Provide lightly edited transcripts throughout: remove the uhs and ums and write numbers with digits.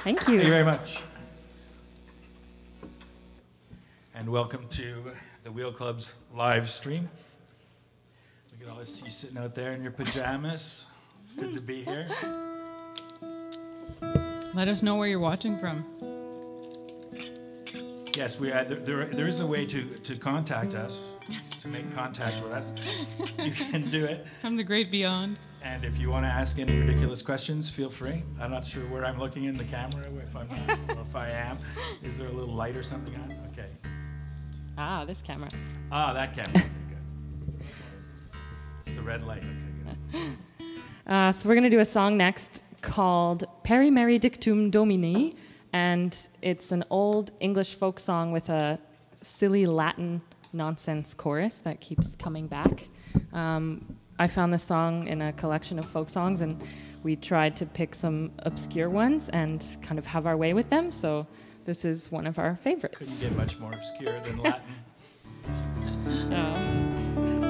Thank you. Thank you very much. And welcome to the Wheel Club's live stream. We can always see you sitting out there in your pajamas. It's good to be here. Let us know where you're watching from. Yes, there is a way to contact us, to make contact with us. You can do it. From the great beyond. And if you want to ask any ridiculous questions, feel free. I'm not sure where I'm looking in the camera, if I'm not, or if I am. Is there a little light or something on? Okay. Ah, this camera. Ah, that camera. Okay, good. It's the red light. Okay, good. So we're going to do a song next called Peri Meri Dictum Domini, and it's an old English folk song with a silly Latin nonsense chorus that keeps coming back. I found this song in a collection of folk songs, and we tried to pick some obscure ones and kind of have our way with them, so this is one of our favorites. Couldn't get much more obscure than Latin.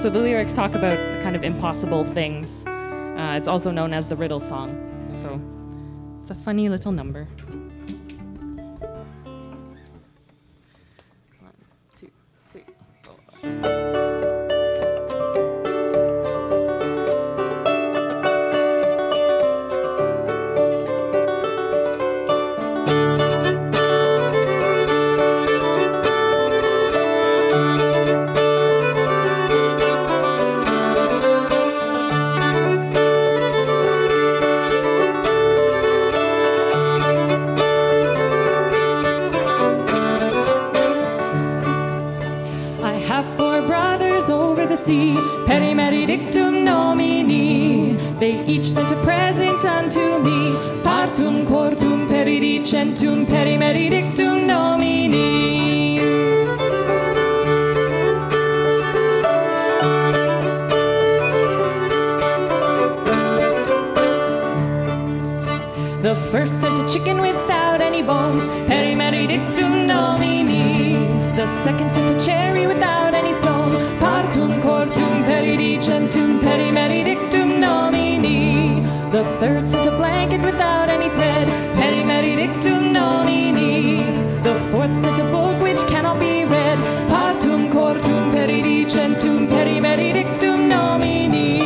So the lyrics talk about kind of impossible things. It's also known as the riddle song, so it's a funny little number. 1, 2, 3. ships over the sea, peri meri dictum nomini. They each sent a present unto me, partum cortum peridicentum peri meri dictum nomini. The first sent a chicken without any bones, peri meri dictum nomini. The second sent a cherry without any stone, partum cortum peridicentum peri meri dictum nomini. The third sent a blanket without any thread, peri meri dictum nomini. The fourth sent a book which cannot be read, partum cortum peridicentum peri meri dictum nomini.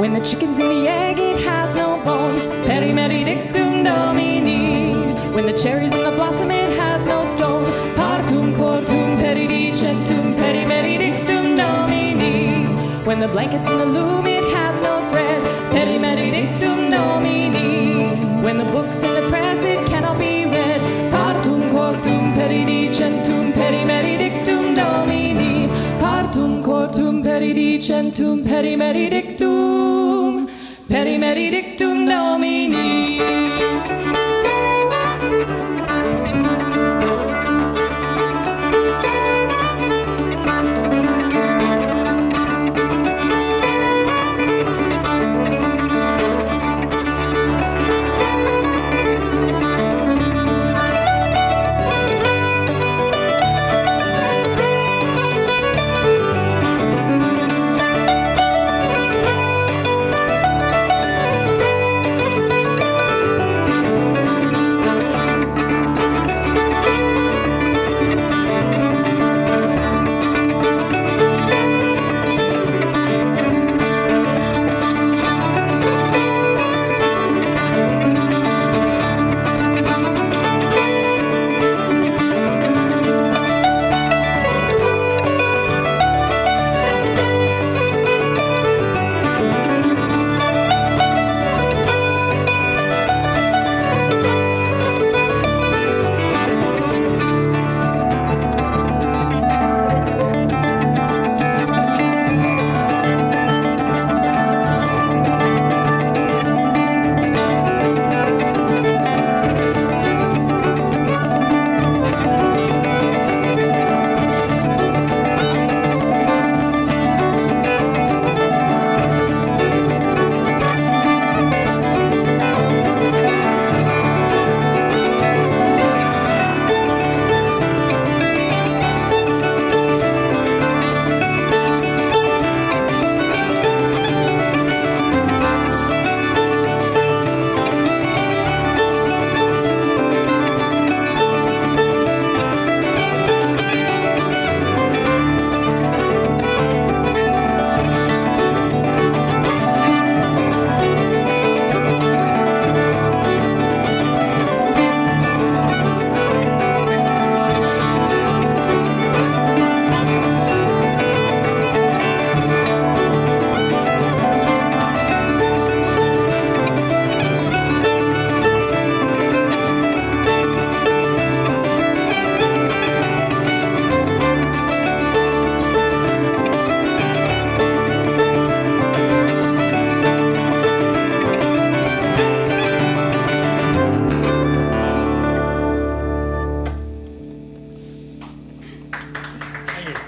When the chicken's in the egg, it has no bones, peri meri dictum nomini. When the cherry's in the blossom, it has no stone, partum cortum peridicentum peri meri dictum nomini. When the blanket's in the loom, it has no thread, peri meri dictum nomini. When the book's in the press, it cannot be read, partum cortum peridicentum peri meri dictum nomini. Partum cortum peridicentum peri meri dictum, peri meri dictum nomini.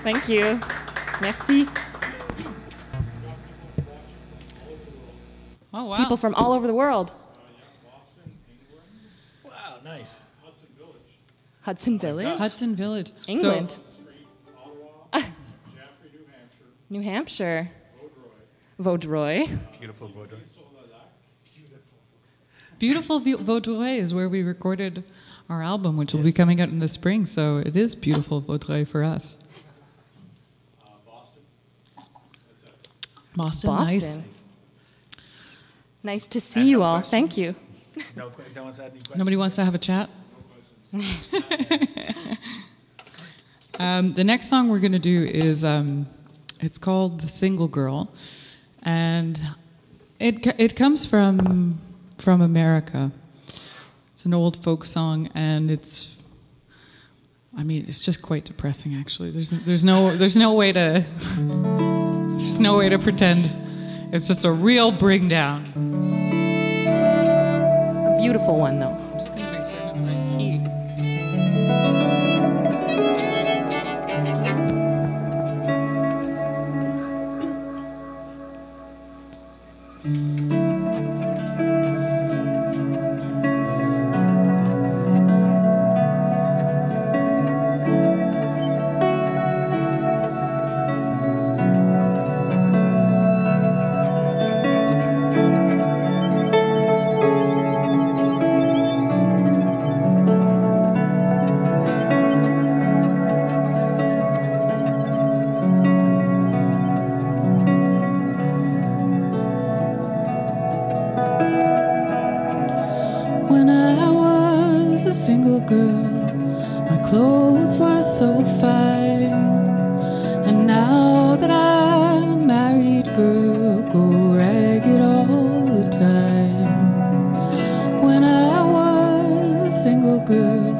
Thank you. Merci. Oh, wow. People from all over the world. Wow, nice. Hudson Village? Hudson Village. England. Ottawa, New Hampshire. Vaudreuil. Beautiful Vaudreuil. Beautiful Vaudreuil is where we recorded our album, which will be coming out in the spring. So it is beautiful Vaudreuil for us. Boston. Nice. Nice to see you all. Thank you. No one's had any questions? Nobody wants to have a chat? The next song we're going to do is, it's called "The Single Girl," and it comes from America. It's an old folk song, and it's just quite depressing. Actually, there's no way to pretend. It's just a real bring down. A beautiful one, though. I'm just gonna bring it up my key. When I was a single girl, my clothes were so fine. And now that I'm a married girl, go ragged all the time. When I was a single girl,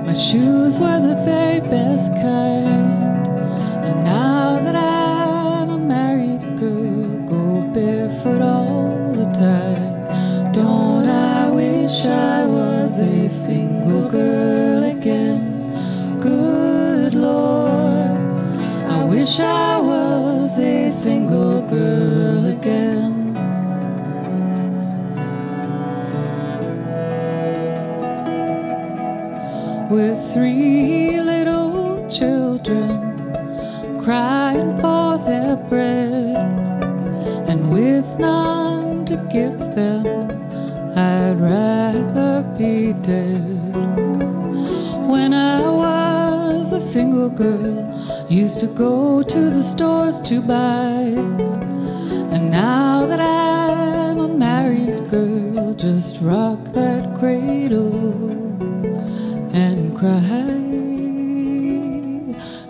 my shoes were the very best kind. And now that I'm a married girl, go barefoot all the time. Don't I wish I was a single girl again? Good Lord, I wish I was a single girl again. With 3 little children crying for their bread, and with none to give them, I'd rather be dead. When I was a single girl, used to go to the stores to buy. And now that I'm a married girl, just rock that cradle and cry.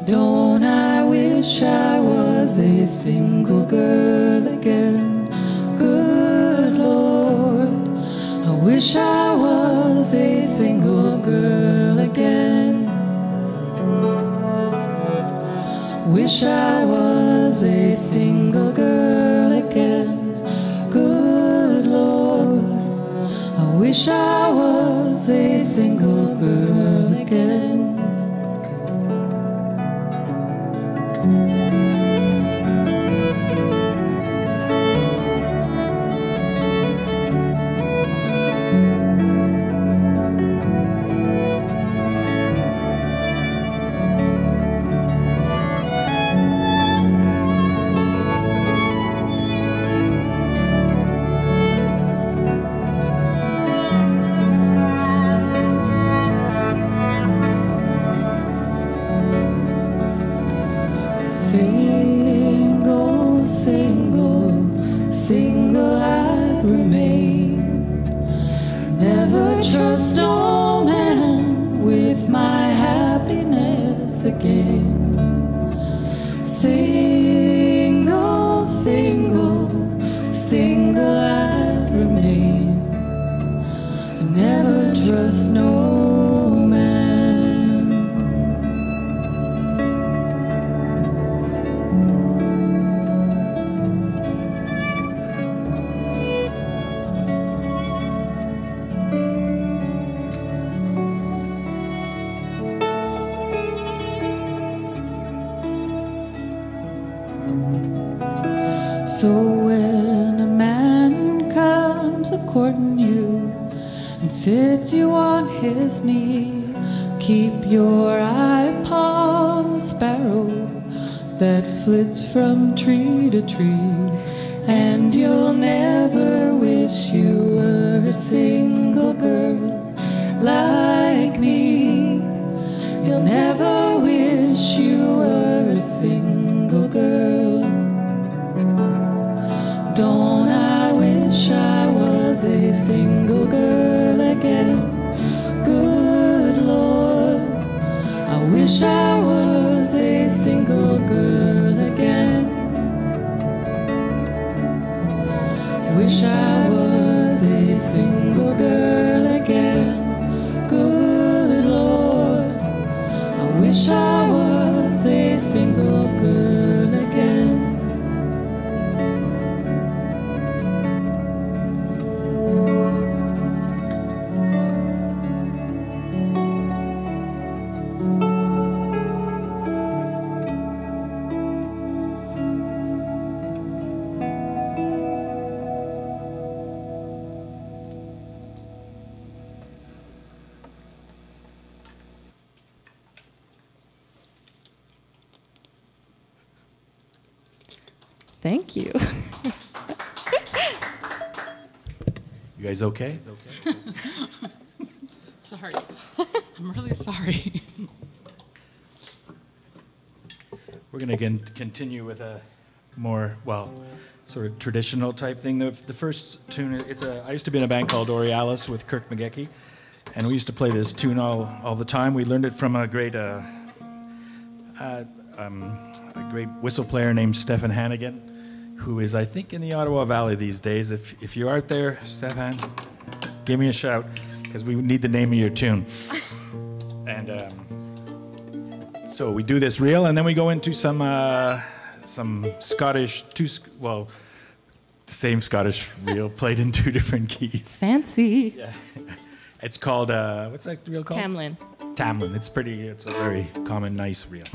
Don't I wish I was a single girl again? Good Lord, I wish I was a single girl again. Wish I was a single girl again. Good Lord, I wish I was a single girl again. Single, single, single I'd remain. Never trust no man with my happiness again. Single, single, single I'd remain. Never trust no man. So when a man comes a-courting you and sits you on his knee, keep your eye upon the sparrow that flits from tree to tree, and you'll never wish you were a single girl like me. You'll never wish you were a single girl. Don't I wish I was a single girl again? Good Lord, wish I was a single girl again. I wish I was a single girl again. Good Lord, I wish I was a single girl again. Thank you. You guys okay? Sorry. I'm really sorry. We're going to continue with a more, well, sort of traditional type thing. The first tune, I used to be in a band called Aurealis with Kirk McGecky, and we used to play this tune all the time. We learned it from a great whistle player named Stefan Hannigan, who is, I think, in the Ottawa Valley these days. If you aren't there, Stefan, give me a shout, because we need the name of your tune. And so we do this reel, and then we go into some Scottish, the same Scottish reel played in two different keys. Fancy. Yeah. It's called, what's that reel called? Tamlin. Tamlin. It's a very common, nice reel.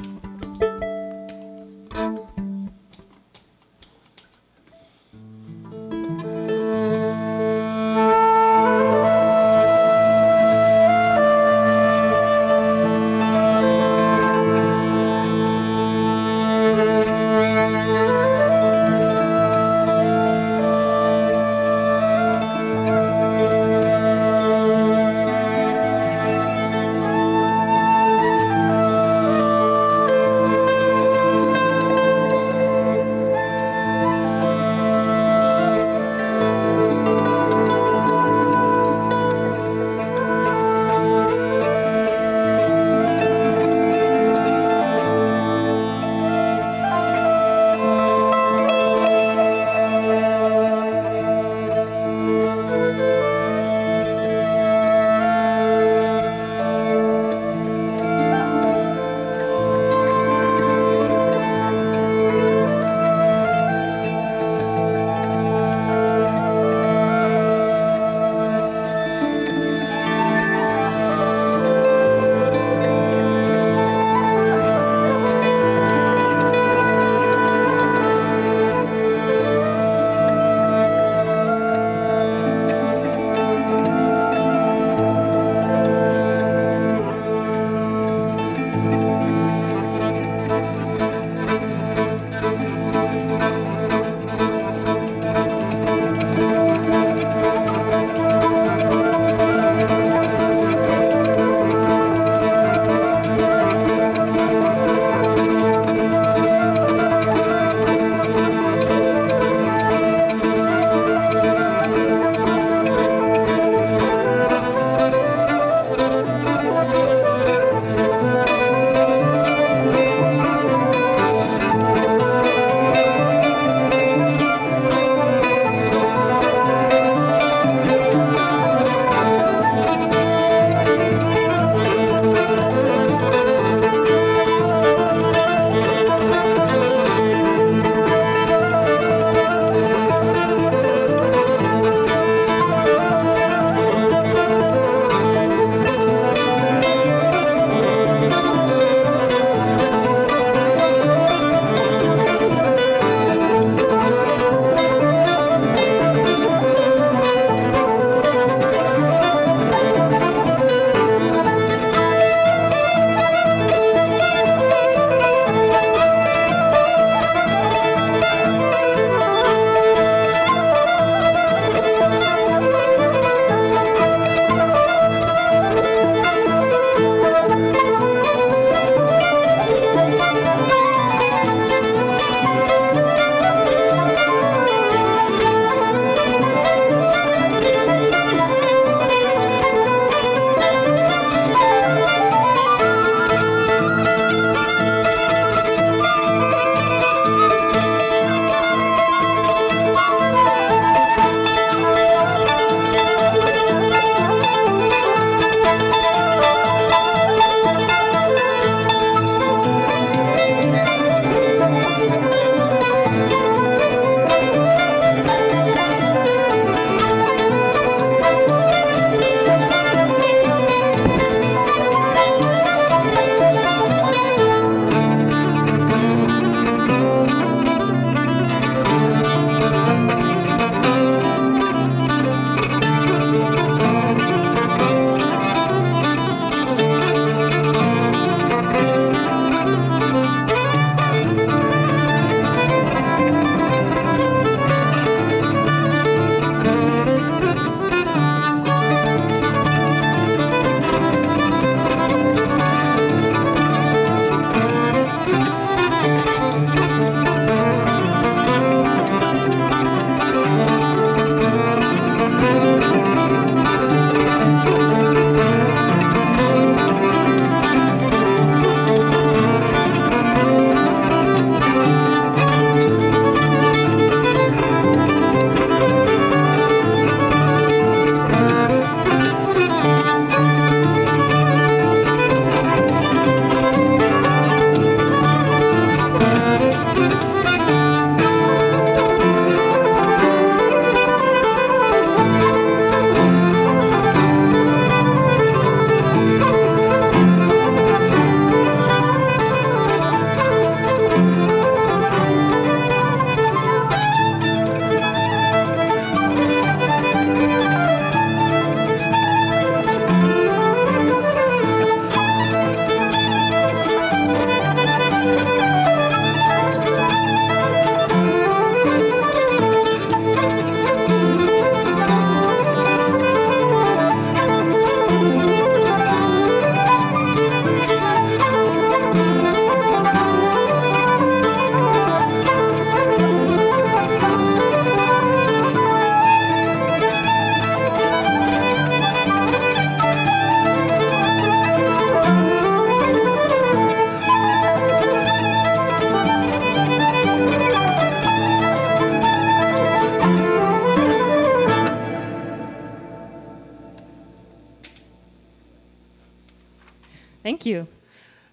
Thank you.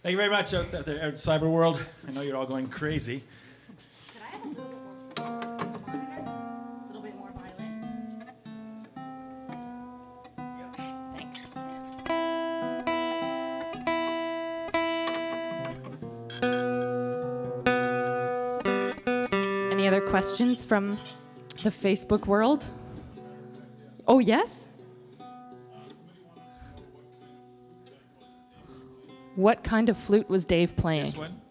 Thank you very much out there in cyber world. I know you're all going crazy. Could I have a little bit more violin? Thanks. Any other questions from the Facebook world? Oh, yes? What kind of flute was Dave playing? This one?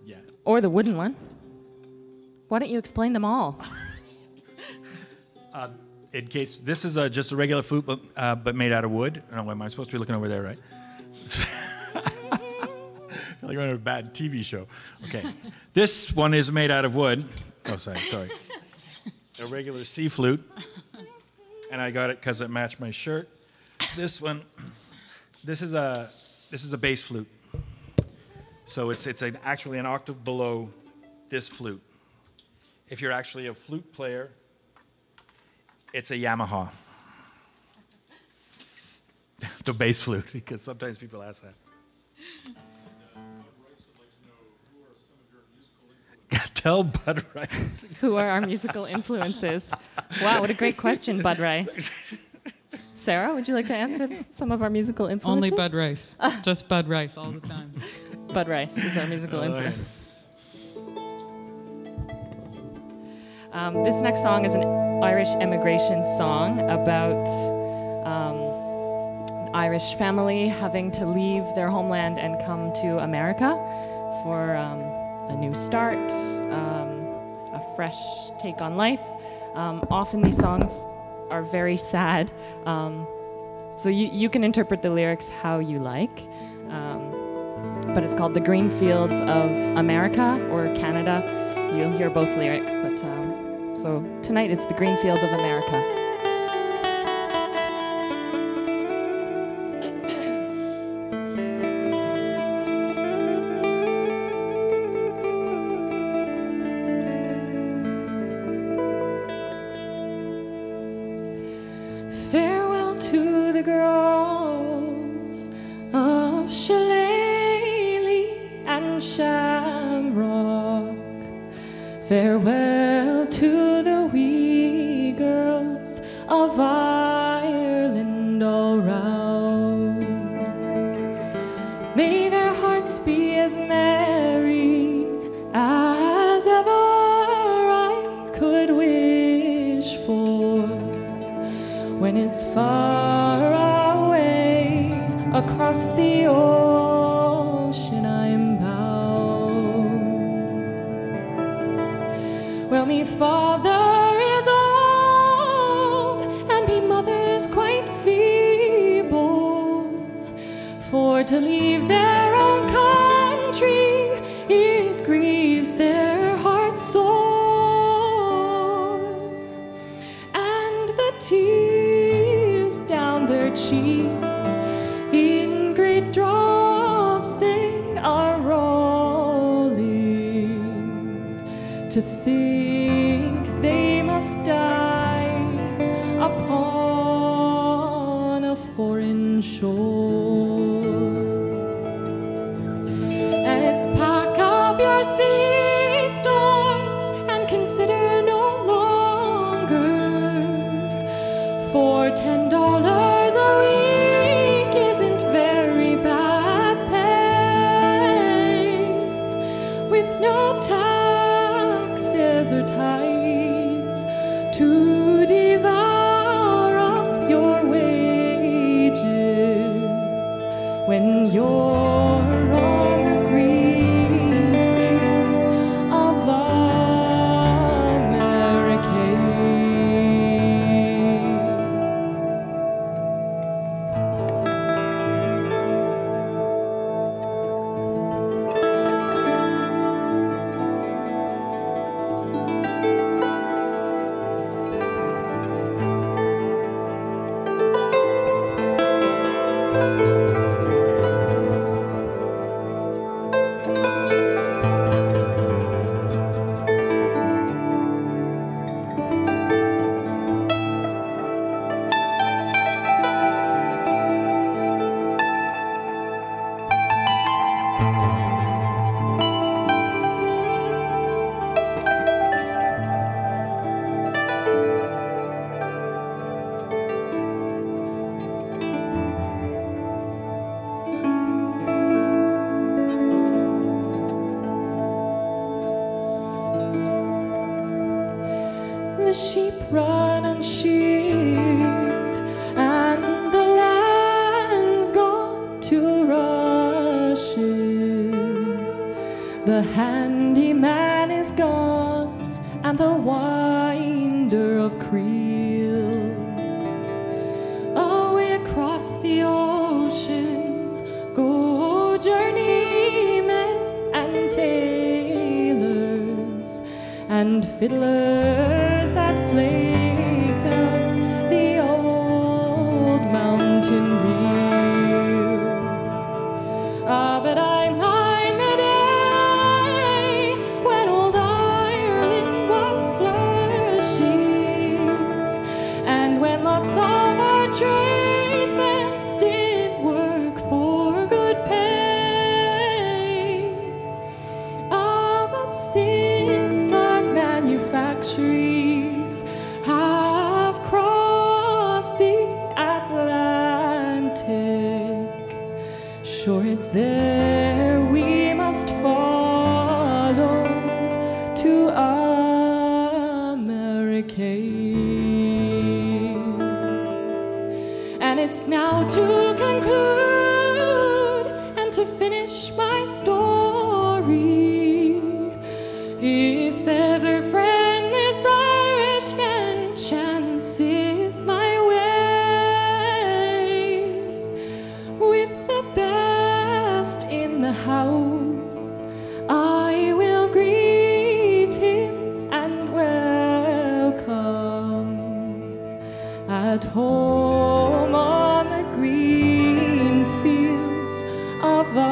Yeah. Or the wooden one? Why don't you explain them all? In case this is just a regular flute, but made out of wood. Oh, am I supposed to be looking over there, right? I feel like I'm on a bad TV show. Okay, this one is made out of wood. Oh, sorry. A regular C flute, and I got it because it matched my shirt. This one, this is a bass flute. So it's actually an octave below this flute. If you're actually a flute player, it's a Yamaha. The bass flute, because sometimes people ask that. Tell Bud Rice. Who are our musical influences? Wow, what a great question, Bud Rice. Sarah, would you like to answer some of our musical influences? Only Bud Rice. Just Bud Rice all the time. Bud Rice is our musical influence. This next song is an Irish immigration song about Irish family having to leave their homeland and come to America for a new start, a fresh take on life. Often these songs are very sad, so you can interpret the lyrics how you like. But it's called The Green Fields of America or Canada. You'll hear both lyrics, but so tonight it's The Green Fields of America. Farewell to the groves of shillelagh and shamrock. Farewell to the wee girls of Ireland all round. May their hearts be as merry as ever I could wish for. When it's far away across the ocean I'm bound. Well, me father is old and me mother's quite feeble, for to leave their own country it grieves their hearts sore, and the tears down their cheeks in great drops they are rolling, to think they must die upon a foreign shore. And it's pack up your sea stores and consider no longer, for $10 a week isn't very bad pay, with no taxes or tithes to devour up your wages when you're on the green fields of America. the sheep run unsheared, and the land's gone to rushes. The handyman is gone, and the winder of creels. Away across the ocean go journeymen and tailors and fiddlers that flaked out the old mountain reels. But I mind the day when old Ireland was flourishing, and when lots of our tradesmen did work for good pay. But since our manufactories have crossed the Atlantic, sure it's there we must follow to America. And it's now to conclude and to finish my story. If ever friendless Irishman chances my way, with the best in the house, I will greet him and welcome. At home on the green fields of America.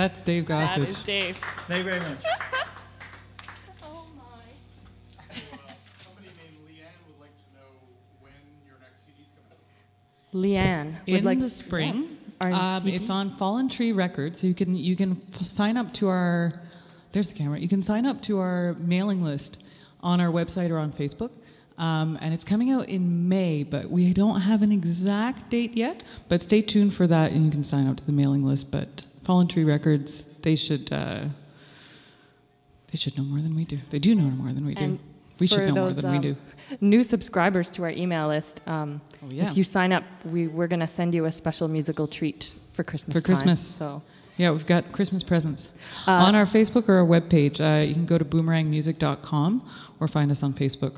That's Dave That Gossage. is Dave. Thank you very much. Oh my. Somebody named Leanne would like to know when your next CD's coming out. Leanne would In like the spring. Yes. Our CD? It's on Fallen Tree Records. You can sign up to our. There's the camera. You can sign up to our mailing list on our website or on Facebook. And it's coming out in May, but we don't have an exact date yet. But stay tuned for that, and you can sign up to the mailing list. But Fallen Tree Records, they should know more than we do. They do know more than we do. And We should for know more those, than we do. New subscribers to our email list, yeah. if you sign up, we're going to send you a special musical treat for Christmas. For Christmas. So Yeah, we've got Christmas presents. On our Facebook or our webpage, you can go to boomarangmusic.com or find us on Facebook.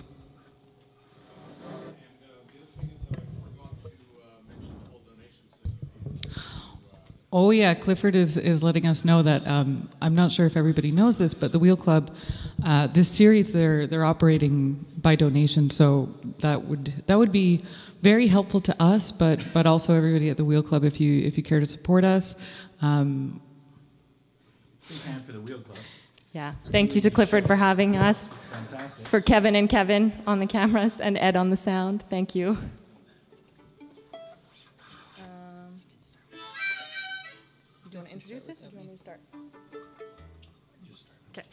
Oh yeah, Clifford is letting us know that I'm not sure if everybody knows this, but the Wheel Club, this series they're operating by donation, so that would be very helpful to us, but also everybody at the Wheel Club if you care to support us. Big hand for the Wheel Club. yeah, thank you to Clifford for having us. It's fantastic. For Kevin and Kevin on the cameras and Ed on the sound. Thank you. Do you want to introduce this or do you want me to start? Okay.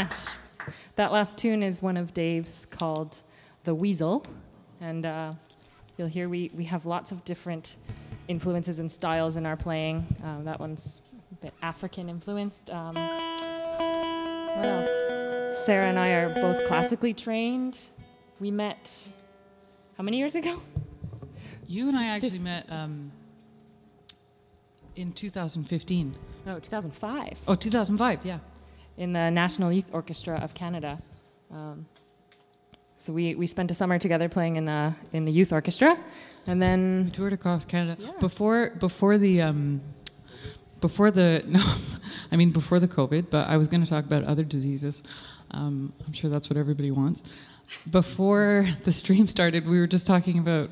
much. That last tune is one of Dave's called The Weasel. And you'll hear we have lots of different influences and styles in our playing. That one's a bit African influenced. What else? Sarah and I are both classically trained. We met how many years ago? You and I actually met in 2015. No, 2005. Oh, 2005, yeah. In the National Youth Orchestra of Canada. So we spent a summer together playing in the youth orchestra, and then We toured across Canada. Yeah. Before the COVID, but I was going to talk about other diseases. I'm sure that's what everybody wants. Before the stream started, we were just talking about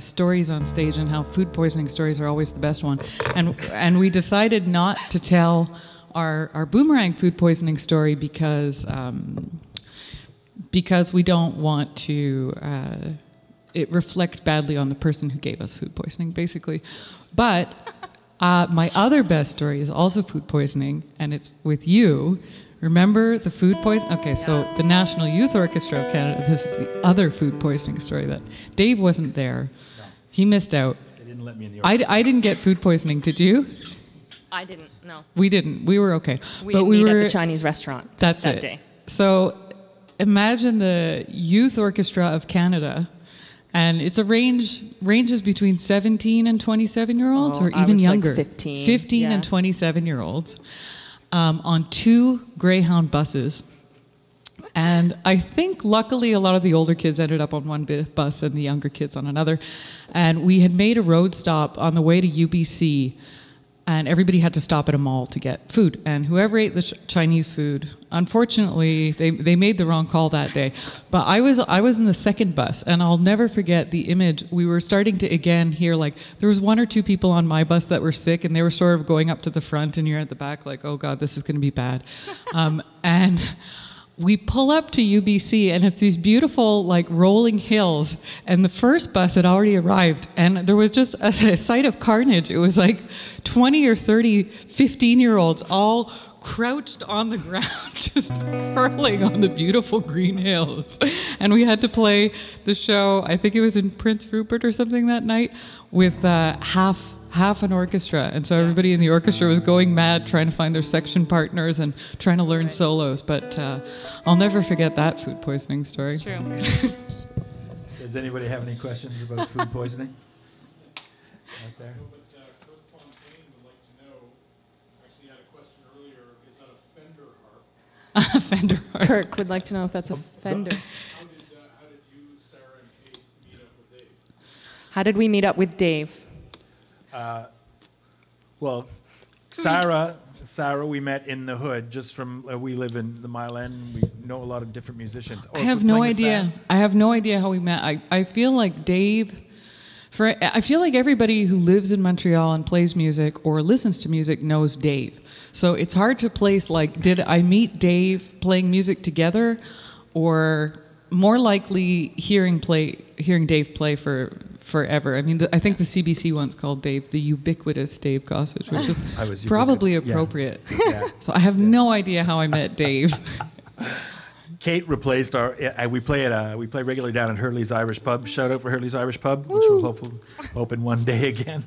stories on stage and how food poisoning stories are always the best one. And we decided not to tell our Bùmarang food poisoning story because we don't want to it reflect badly on the person who gave us food poisoning, basically. But my other best story is also food poisoning, and it's with you. Remember the food poisoning? Okay, so the National Youth Orchestra of Canada, this is the other food poisoning story that Dave wasn't there. No. He missed out. They didn't let me in the orchestra. I didn't get food poisoning, did you? I didn't. No, We didn't. We were okay. we but didn't we meet were at the Chinese restaurant That's that it. day. So imagine the Youth Orchestra of Canada, and it's ranges between 17 and 27-year-olds, Oh, or I even was like younger. 15, 15 yeah. and 27-year-olds on 2 Greyhound buses. And I think luckily a lot of the older kids ended up on one bus and the younger kids on another. And we had made a road stop on the way to UBC, and everybody had to stop at a mall to get food. And whoever ate the Chinese food, unfortunately, they made the wrong call that day. But I was in the second bus, and I'll never forget the image. We were starting to again hear, like, there was 1 or 2 people on my bus that were sick, and they were sort of going up to the front, and you're at the back like, oh God, this is going to be bad. And we pull up to UBC, and it's these beautiful, like, rolling hills, and the first bus had already arrived, and there was just a sight of carnage. It was like 20 or 30 15-year-olds all crouched on the ground, just hurling on the beautiful green hills. And we had to play the show, I think it was in Prince Rupert or something that night, with half an orchestra, and so everybody in the orchestra was going mad trying to find their section partners and trying to learn solos. But I'll never forget that food poisoning story. It's true. Does anybody have any questions about food poisoning? Out there? But Kurt Fontaine would like to know, actually had a question earlier, is that a Fender harp? Fender harp. Kirk would like to know if that's a Fender. How did you, Sarah, and Kate meet up with Dave? How did we meet up with Dave? Well, Sarah, we met in the hood, just from, we live in the Mile End. We know a lot of different musicians. I have no idea. I have no idea how we met. I feel like Dave, I feel like everybody who lives in Montreal and plays music or listens to music knows Dave. So it's hard to place, like, did I meet Dave playing music together, or more likely hearing Dave play for forever. I mean, I think the CBC once called Dave the ubiquitous Dave Gossage, which is probably appropriate. Yeah. So I have no idea how I met Dave. Kate replaced our. We play regularly down at Hurley's Irish Pub. Shout out for Hurley's Irish Pub, which will hopefully open one day again.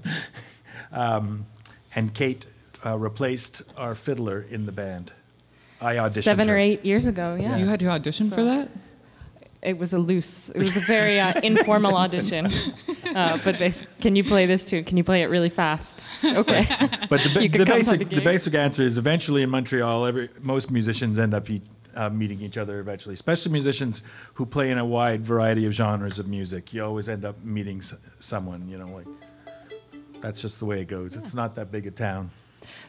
And Kate replaced our fiddler in the band. I auditioned 7 or her. 8 years ago. Yeah. You had to audition for that? It was a very informal audition. But can you play this too? Can you play it really fast? Okay. But You could come to the the basic answer is eventually in Montreal, most musicians end up meeting each other eventually, especially musicians who play in a wide variety of genres of music. You always end up meeting someone, like that's just the way it goes. It's not that big a town.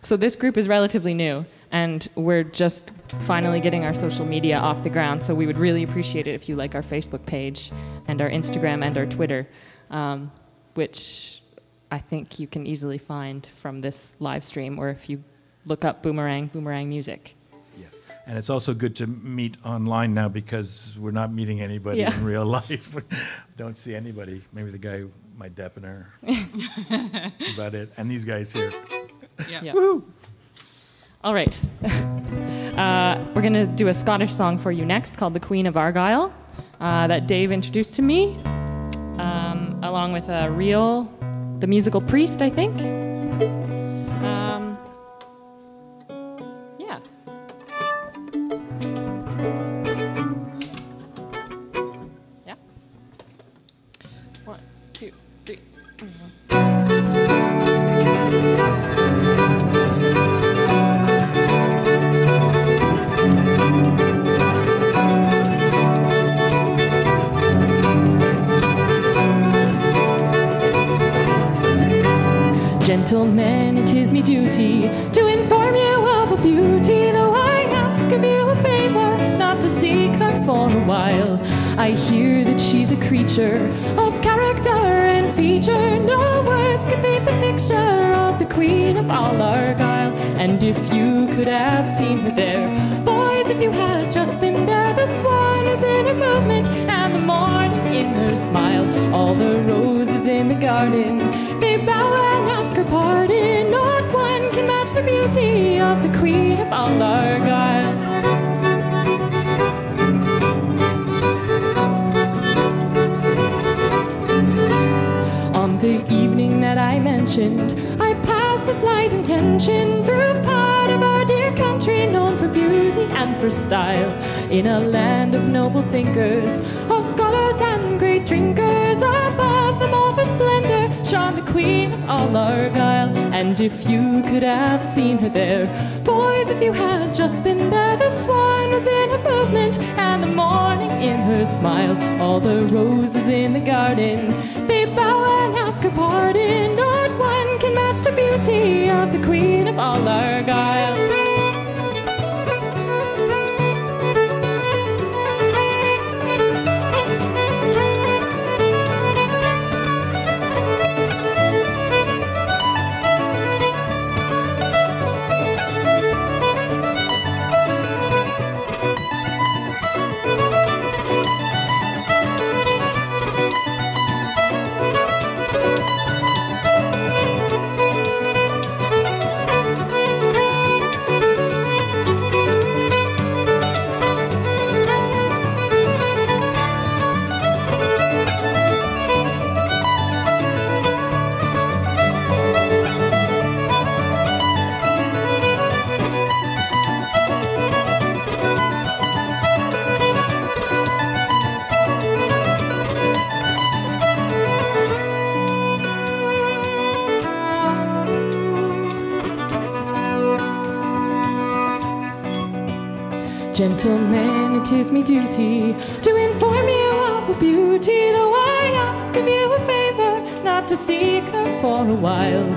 So this group is relatively new, and we're just finally getting our social media off the ground, so we would really appreciate it if you like our Facebook page and our Instagram and our Twitter, which I think you can easily find from this live stream, or if you look up Bùmarang Music. Yes. And it's also good to meet online now because we're not meeting anybody in real life. Don't see anybody. Maybe the guy, my deafener. That's about it. And these guys here. Yeah. Yeah. Woo! All right. We're going to do a Scottish song for you next called The Queen of Argyll that Dave introduced to me, along with the musical priest, I think. Yeah. Yeah. 1, 2, 3. Gentlemen, it is me duty to inform you of a beauty, though I ask of you a favor, not to seek her for a while. I hear that she's a creature of character and feature. No words can paint the picture of the Queen of all Argyll. And if you could have seen her there, boys, if you had just been there, the swan is in her movement and the morning in her smile. All the roses in the garden, they bow and ask her pardon. Not one can match the beauty of the Queen of all Argyll. On the evening that I mentioned, I passed with light intention through part of our dear country known for beauty and for style. In a land of noble thinkers, of scholars and great drinkers, above them all for splendor shone the Queen of all Argyll. And if you could have seen her there, boys, if you had just been there, the swan was in her movement and the morning in her smile. All the roses in the garden, they bow and ask her pardon. Not one can match the beauty of the Queen of all Argyll. Gentlemen, it is me duty to inform you of a beauty, though I ask of you a favor, not to seek her for a while.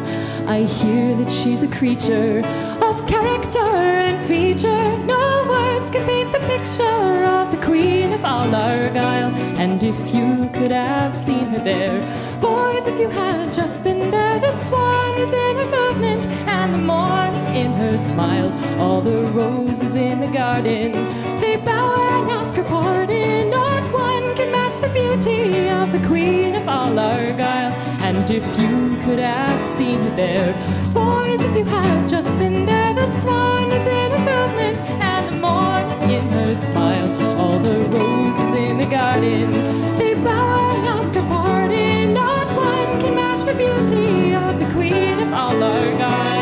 I hear that she's a creature of character and feature. No words can paint the picture of the Queen of all Argyll. And if you could have seen her there, boys, if you had just been there, the swan is in her movement and the morning in her smile. All the roses in the garden, they bow and ask her pardon. Not one can match the beauty of the Queen of all Argyll. And if you could have seen her there, boys, if you had just been there, the swan is in her movement and the morning in her smile. All the roses in the garden, they bow and ask her pardon. Not one can match the beauty of the Queen of all Argyll.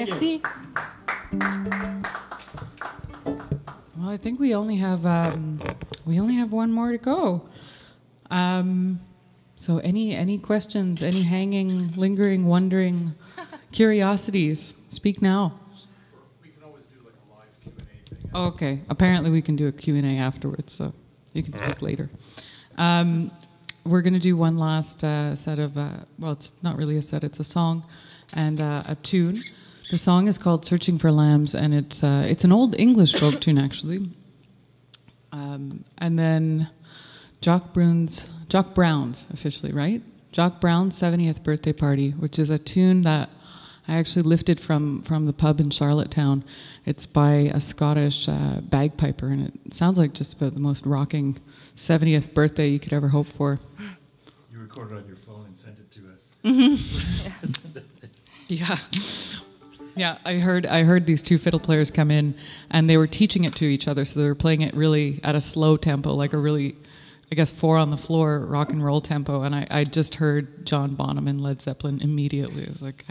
Merci. Well, I think we only have one more to go. So any questions, any hanging, lingering, wondering curiosities? Speak now. We can always do like a live Q&A thing. Oh, okay. Apparently we can do a Q&A afterwards, so you can speak later. We're going to do one last set of, well, it's not really a set, it's a song and a tune. The song is called Searching for Lambs, and it's an old English folk tune, actually. And then Jock Brown's, officially, right? Jock Brown's 70th birthday party, which is a tune that I actually lifted from the pub in Charlottetown. It's by a Scottish bagpiper, and it sounds like just about the most rocking 70th birthday you could ever hope for. You recorded on your phone and sent it to us. Mm-hmm. Yeah. Yeah, I heard these two fiddle players come in, and they were teaching it to each other, so they were playing it really at a slow tempo, like a really, I guess, 4 on the floor rock and roll tempo, and I just heard John Bonham and Led Zeppelin immediately. I was like,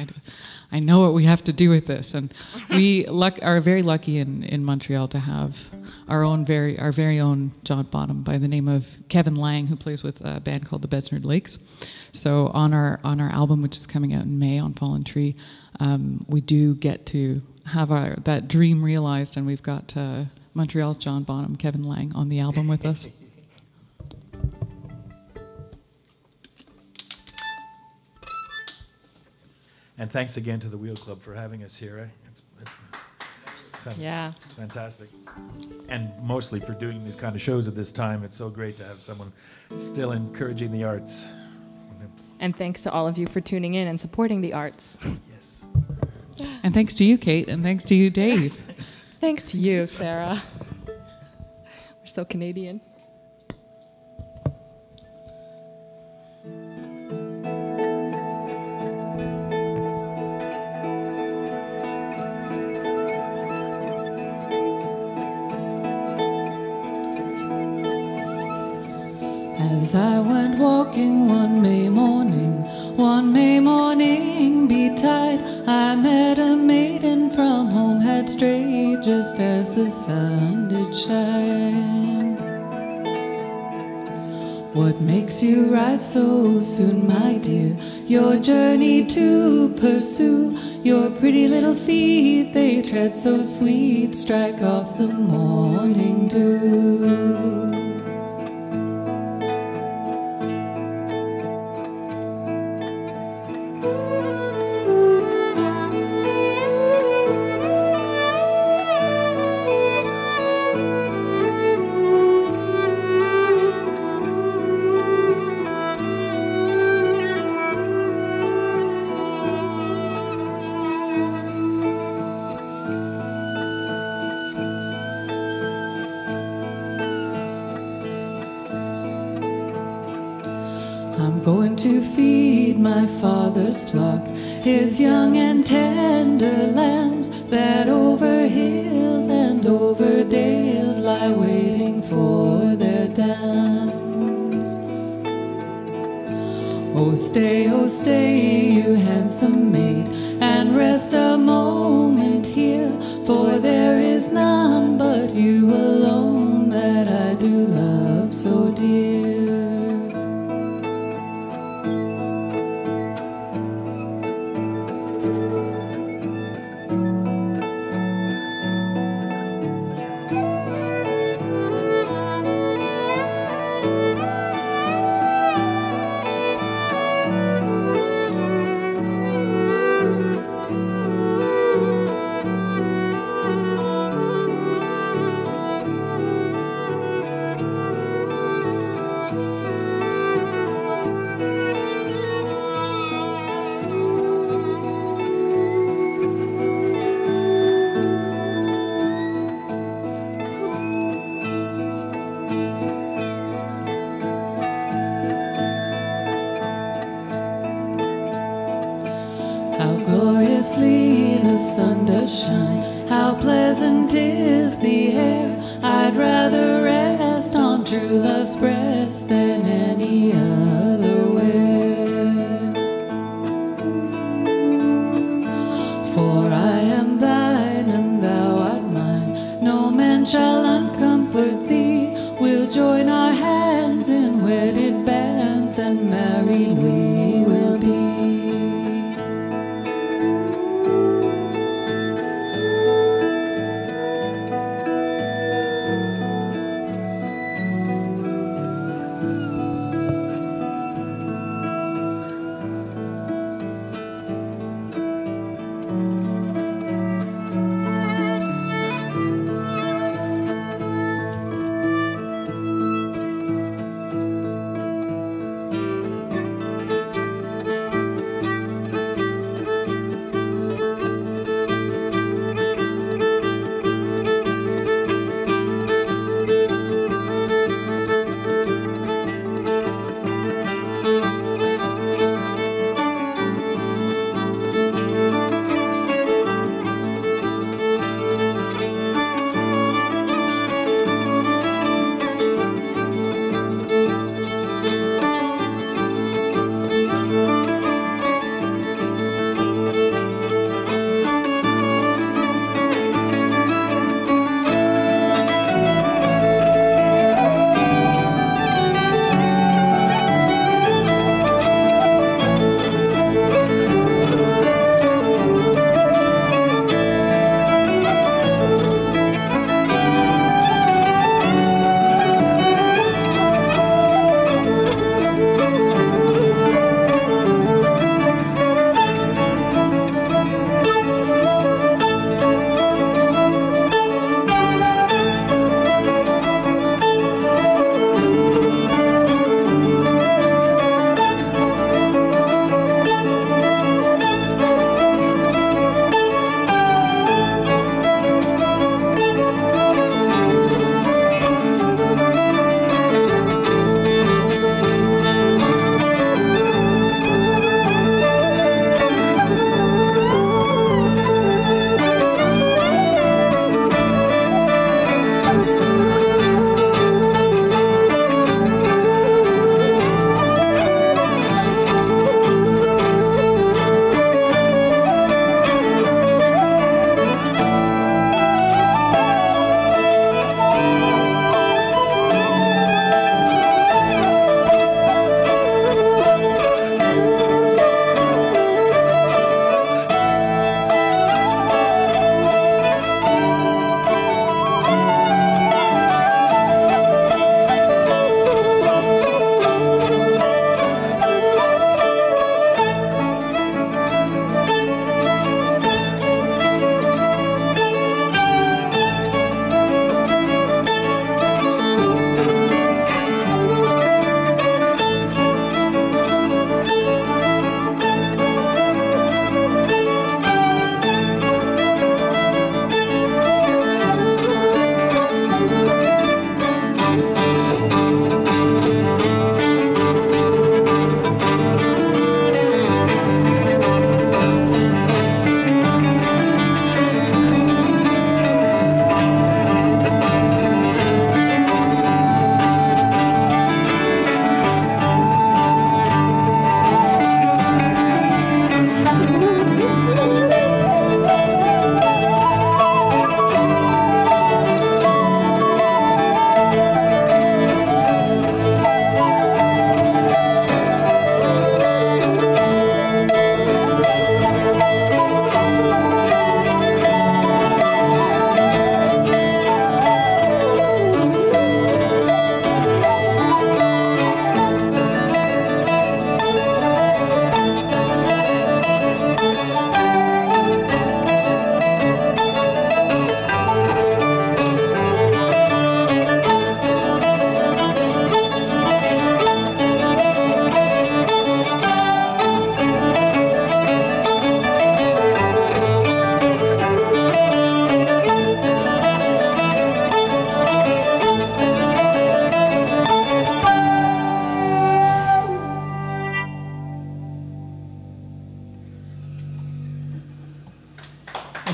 I know what we have to do with this, and we are very lucky in Montreal to have our very own John Bonham by the name of Kevin Lang, who plays with a band called the Besnard Lakes. So on our album, which is coming out in May on Fallen Tree, we do get to have that dream realized, and we've got Montreal's John Bonham, Kevin Lang, on the album with us. And thanks again to the Wheel Club for having us here. It's fantastic. And mostly for doing these kind of shows at this time. It's so great to have someone still encouraging the arts. And thanks to all of you for tuning in and supporting the arts. Yes. And thanks to you, Kate, and thanks to you, Dave. Thanks to you, Sarah. We're so Canadian. As I went walking one May morning betide, I met a maiden from home had strayed just as the sun did shine. What makes you ride so soon, my dear? Your journey to pursue. Your pretty little feet, they tread so sweet, strike off the morning dew. I'm going to feed my father's flock, his young and tender lambs, that over hills and over dales lie waiting for their dams. Oh stay, you handsome maid, and rest a moment here, for there is none but you alone that I do love so dear. How gloriously the sun does shine, how pleasant is the air. I'd rather rest on true love's breast than any other where. For I join our hands in wedded bands, and married we will be.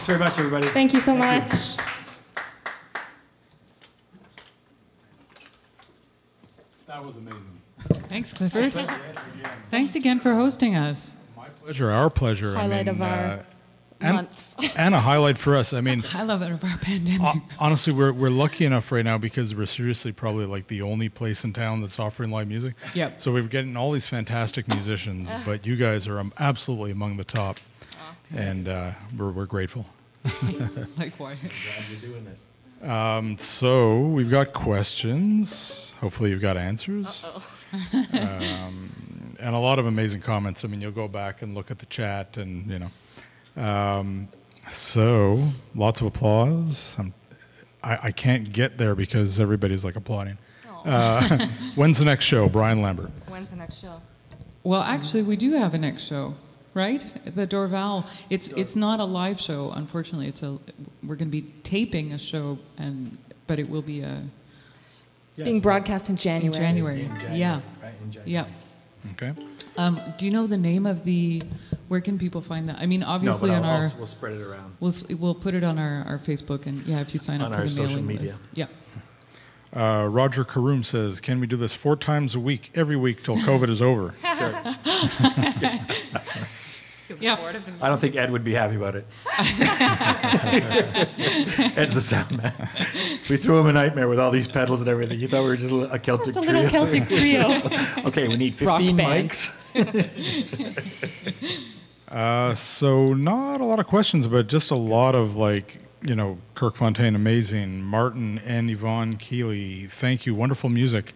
Thanks very much, everybody. Thank you so Thank much. you. That was amazing. Thanks, Clifford. Thanks again for hosting us. My pleasure, our pleasure. Highlight of our months. And a highlight for us. I mean, I love it of our pandemic. honestly, we're lucky enough right now because we're seriously probably like the only place in town that's offering live music. Yep. So we're getting all these fantastic musicians, but you guys are absolutely among the top, and we're grateful. Likewise. Glad you're doing this. So we've got questions. Hopefully you've got answers. And a lot of amazing comments. I mean, you'll go back and look at the chat and, you know. So lots of applause. I can't get there because everybody's like applauding. When's the next show, Brian Lambert? When's the next show? Well, actually, we do have a next show, right? The Dorval. It's not a live show, unfortunately. We're going to be taping a show, but it will be It's being broadcast in January. in January. In January, Yeah. Right, in January. Yeah. Okay. Do you know the name of the? Where can people find that? I mean, obviously no, on but our. we'll spread it around. We'll put it on our Facebook and if you sign On up for our the social mailing media. list. Yeah. Roger Karoom says, can we do this 4 times a week, every week till COVID is over? Sure. Yeah. I don't think Ed would be happy about it. Ed's a sound man. We threw him a nightmare with all these pedals and everything. You thought we were just a Celtic Just a trio. little Celtic trio. Okay, we need Rock 15 band. mics. So not a lot of questions, but just a lot of Kirk Fontaine, amazing. Martin and Yvonne Keeley, thank you. Wonderful music.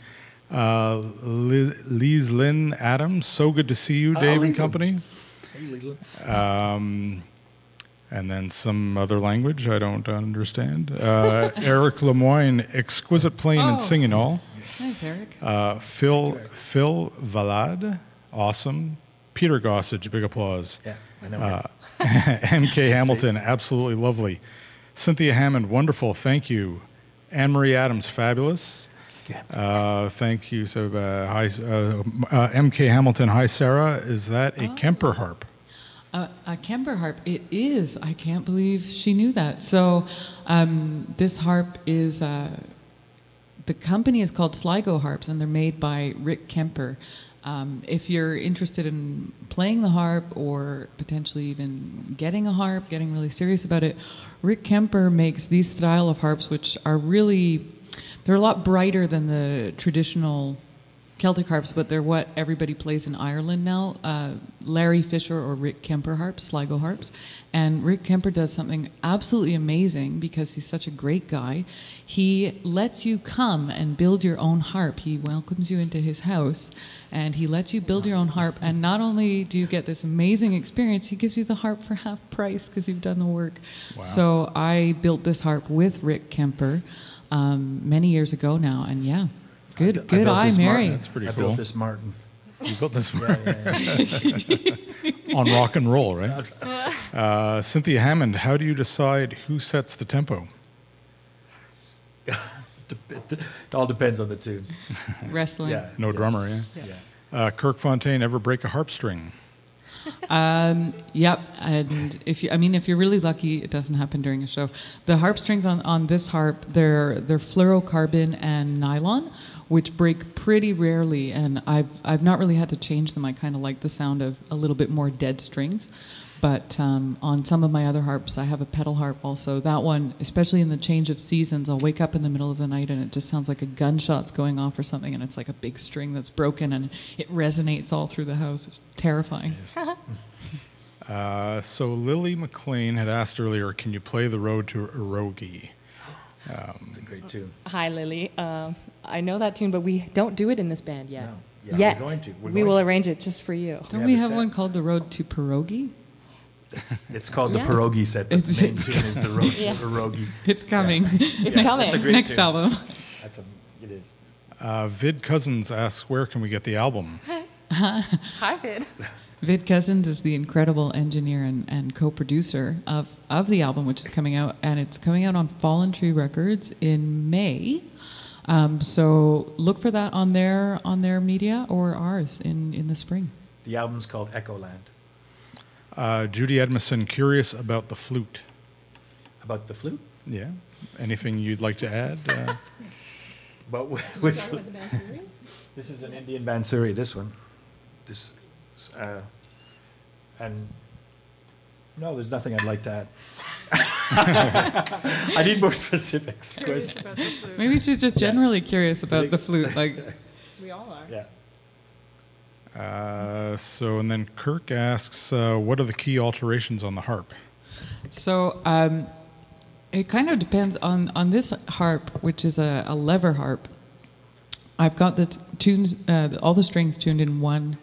Lise Lynn Adams, so good to see you, Dave and Liesl. company. Hey, Liesl. And then some other language I don't understand. Eric Lemoyne, exquisite playing and Oh. singing all. Nice, Eric. Phil Valade, awesome. Peter Gossage, big applause. Yeah, I know. MK Hamilton, absolutely lovely. Cynthia Hammond, wonderful, thank you. Anne-Marie Adams, fabulous. Thank you. So, hi, MK Hamilton, hi Sarah. Is that a Kemper harp? A Kemper harp. It is. I can't believe she knew that. So, this harp is. The company is called Sligo Harps, and they're made by Rick Kemper. If you're interested in playing the harp or potentially even getting a harp, getting really serious about it, Rick Kemper makes these style of harps, which are really, they're a lot brighter than the traditional Celtic harps, but they're what everybody plays in Ireland now. Larry Fisher or Rick Kemper harps, Sligo harps. And Rick Kemper does something absolutely amazing because he's such a great guy. He lets you come and build your own harp. He welcomes you into his house and he lets you build your own harp. And not only do you get this amazing experience, he gives you the harp for half price because you've done the work. Wow. So I built this harp with Rick Kemper many years ago now. And yeah, good I built eye, this Mary. Martin. That's pretty I cool. built this Martin. You built this Yeah. on rock and roll, right? Cynthia Hammond, how do you decide who sets the tempo? It all depends on the tune. Wrestling. Yeah. No drummer, yeah. Yeah. Kirk Fontaine, ever break a harp string? Yep, and if you're really lucky, it doesn't happen during a show. The harp strings on this harp, they're fluorocarbon and nylon, which break pretty rarely, and I've not really had to change them. I kind of like the sound of a little bit more dead strings. But on some of my other harps, I have a pedal harp also. That one, especially in the change of seasons, I'll wake up in the middle of the night and it just sounds like a gunshot's going off or something, and it's like a big string that's broken and it resonates all through the house. It's terrifying. So Lily McLean had asked earlier, can you play The Road to Erogi? It's a great tune. Hi, Lily. I know that tune, but we don't do it in this band yet. No. Yeah, Yet. we're going to. We will arrange it just for you. Don't have we a have set. one called The Road to Pierogi? It's called Yeah. the Pierogi set, but the main It's- tune is The Road to Yeah. Erogi. It's coming. It's Yes, coming. that's a great Next tune. album. It is. Vid Cousins asks, where can we get the album? Hi, Vid. Vid Cousins is the incredible engineer and co-producer of the album, which is coming out, and it's coming out on Fallen Tree Records in May. So look for that on their media or ours in the spring. The album's called Echoland. Judy Edmondson, curious about the flute. About the flute? Yeah. Anything you'd like to add? But which flute? This is an Indian bansuri, this one. This, and No, there's nothing I'd like to add. I need more specifics. Maybe she's just generally curious about the flute. Like We all are. Yeah. And then Kirk asks, what are the key alterations on the harp? so, it kind of depends on this harp, which is a lever harp. I've got the tunes, all the strings tuned in one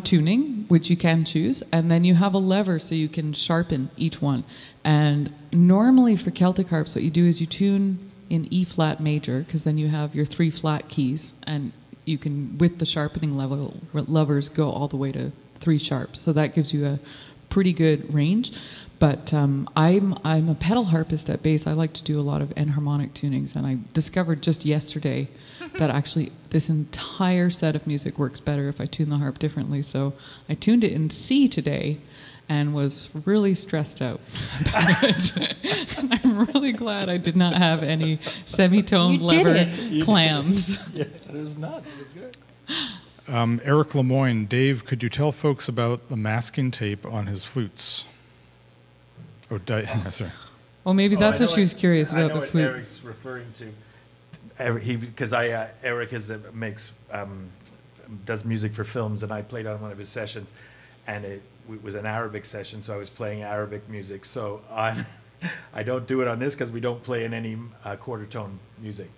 tuning, which you can choose, and then you have a lever so you can sharpen each one. And normally for Celtic harps, what you do is you tune in E flat major, because then you have your 3 flat keys, and you can, with the sharpening levers, go all the way to 3 sharps. So that gives you a pretty good range. But I'm a pedal harpist at base. I like to do a lot of enharmonic tunings, and I discovered just yesterday that actually this entire set of music works better if I tune the harp differently. So I tuned it in C today and was really stressed out about it. And I'm really glad I did not have any semitone lever clams. Yeah, it was not. It was good. Eric Lemoyne, Dave, could you tell folks about the masking tape on his flutes? Oh, sorry. Well, maybe that's I what know she was curious I about, know the what flute. Eric's referring to. Because Eric does music for films, and I played on one of his sessions, and it was an Arabic session, so I was playing Arabic music. So I don't do it on this because we don't play in any quarter tone music.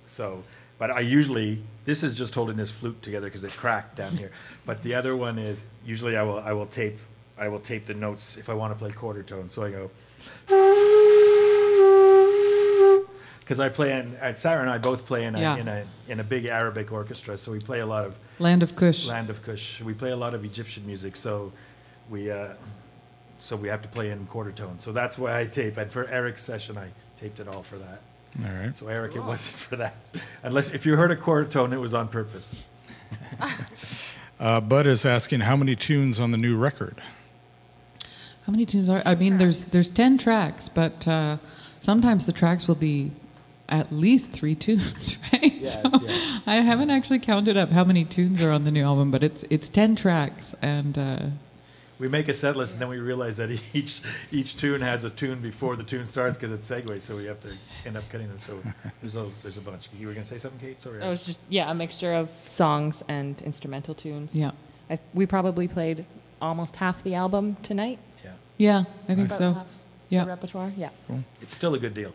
So, but I usually, this is just holding this flute together because it cracked down here. But the other one is usually I will tape the notes if I want to play quarter tone. So I go. Because I play Sarah and I both play in a big Arabic orchestra, so we play a lot of Land of Kush. We play a lot of Egyptian music, so we have to play in quarter tone. So that's why I tape. And for Eric's session, I taped it all for that. All right. So Eric, it wasn't for that. Unless if you heard a quarter tone, it was on purpose. Bud is asking how many tunes on the new record. How many tunes are? I mean, there's 10 tracks, but sometimes the tracks will be at least 3 tunes, right? Yes, so yes. I haven't actually counted up how many tunes are on the new album, but it's 10 tracks, and We make a set list, and then we realize that each tune has a tune before the tune starts because it segues, so we have to end up cutting them. So there's a bunch. You were going to say something, Kate? Sorry. It was just, a mixture of songs and instrumental tunes. yeah, We probably played almost half the album tonight. yeah, I think About so. half Yeah. the repertoire. Yeah. It's still a good deal.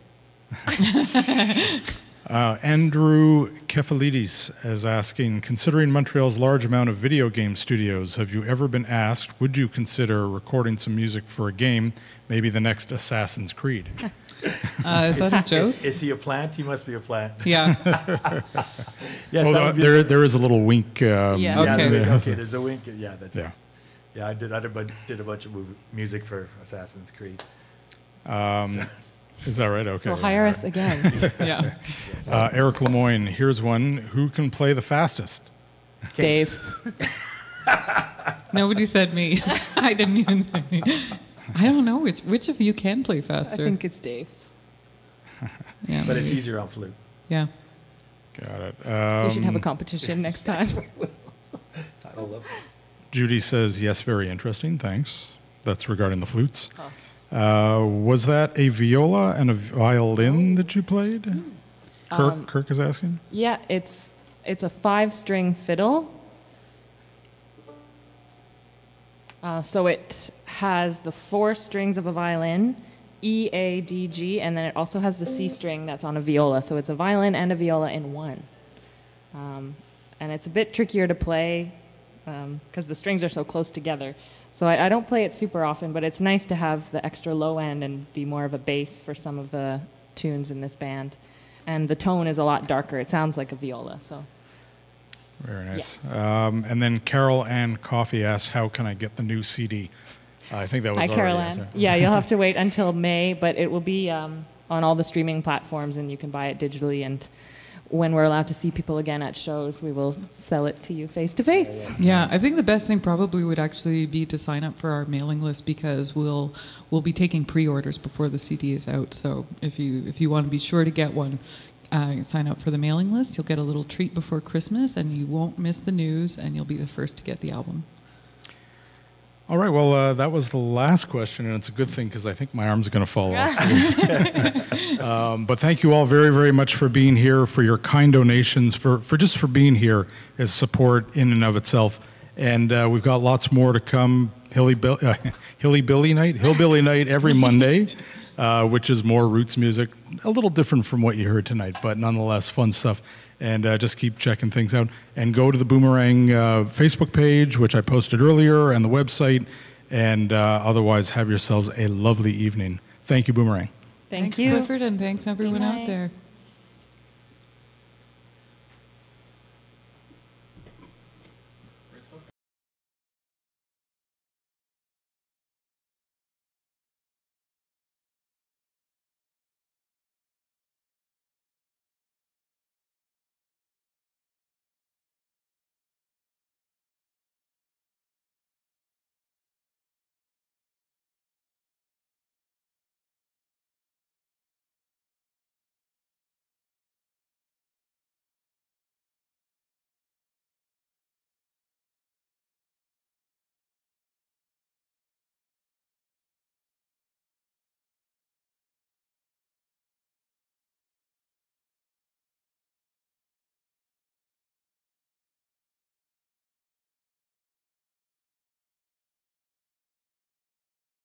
Andrew Kefalides is asking, considering Montreal's large amount of video game studios, have you ever been asked, would you consider recording some music for a game, maybe the next Assassin's Creed? Is that a joke? Is he a plant? He must be a plant. Yeah. Yes, Well, that would be there is a little wink. Yeah. Yeah, Okay. there's a wink. Yeah, that's Yeah. it. Yeah, I did a bunch of music for Assassin's Creed. Is that right? Okay. So hire us again. Yeah. Eric Lemoyne, here's one. Who can play the fastest? Dave. Nobody said me. I didn't even say me. I don't know which of you can play I faster. think it's Dave. Yeah, But it's maybe. easier on flute. Yeah. Got it. We should have a competition next time. I love it. Judy says, yes, very interesting. Thanks. That's regarding the flutes. Was that a viola and a violin that you played? Kirk is asking? Yeah, it's a 5-string fiddle. So it has the 4 strings of a violin, E, A, D, G, and then it also has the C string that's on a viola. So it's a violin and a viola in one. And it's a bit trickier to play because the strings are so close together. So I don't play it super often, but it's nice to have the extra low end and be more of a bass for some of the tunes in this band. And the tone is a lot darker. It sounds like a viola. So. Very nice. Yes. And then Carol Ann Coffey asked, how can I get the new CD? I think that was Hi, already Carol answered. Ann. Yeah, you'll have to wait until May, but it will be on all the streaming platforms, and you can buy it digitally. And when we're allowed to see people again at shows, we will sell it to you face to face. Yeah, I think the best thing probably would actually be to sign up for our mailing list, because we'll be taking pre-orders before the CD is out. So if you want to be sure to get one, sign up for the mailing list. You'll get a little treat before Christmas, and you won't miss the news, and you'll be the first to get the album. All right, well, that was the last question, and it's a good thing because I think my arm's going to fall off. But thank you all very, very much for being here, for your kind donations, for just for being here as support in and of itself. And we've got lots more to come. Hillbilly night every Monday, which is more roots music, a little different from what you heard tonight, but nonetheless fun stuff. And just keep checking things out. And go to the Boomerang Facebook page, which I posted earlier, and the website. And otherwise, have yourselves a lovely evening. Thank you, Boomerang. Thank Thanks, you. Clifford, and thanks everyone out there.